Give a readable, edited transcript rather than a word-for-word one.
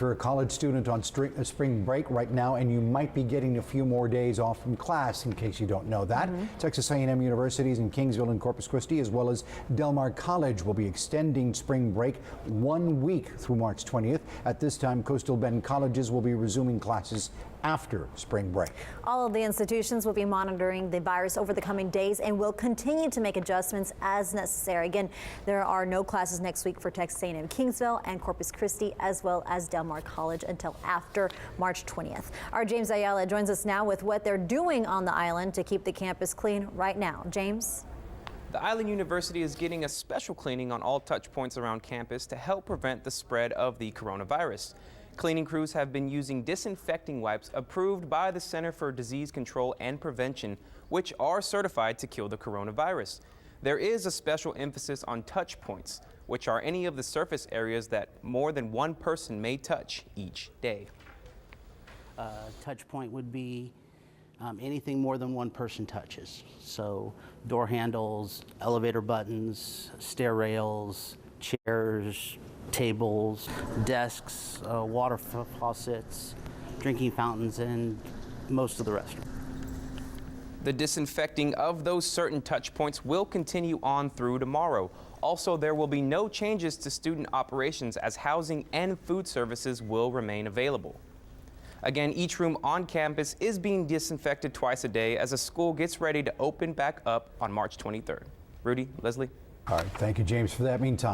You're a college student on spring break right now, and you might be getting a few more days off from class, in case you don't know that. Texas A&M Universities in Kingsville and Corpus Christi, as well as Del Mar College, will be extending spring break 1 week through March 20th. At this time, coastal Bend colleges will be resuming classes after spring break. All of the institutions will be monitoring the virus over the coming days and will continue to make adjustments as necessary. Again, there are no classes next week for Texas A&M Kingsville and Corpus Christi, as well as Del Mar College, until after March 20th. Our James Ayala joins us now with what they're doing on the island to keep the campus clean right now. James? The Island University is getting a special cleaning on all touch points around campus to help prevent the spread of the coronavirus. Cleaning crews have been using disinfecting wipes approved by the Center for Disease Control and Prevention, which are certified to kill the coronavirus. There is a special emphasis on touch points, which are any of the surface areas that more than one person may touch each day. Touch point would be anything more than one person touches. So door handles, elevator buttons, stair rails, chairs, tables, desks, water faucets, drinking fountains, and most of the rest. The disinfecting of those certain touch points will continue on through tomorrow. Also, there will be no changes to student operations, as housing and food services will remain available. Again, each room on campus is being disinfected twice a day as the school gets ready to open back up on March 23rd. Rudy, Leslie. All right, thank you, James, for that. Meantime.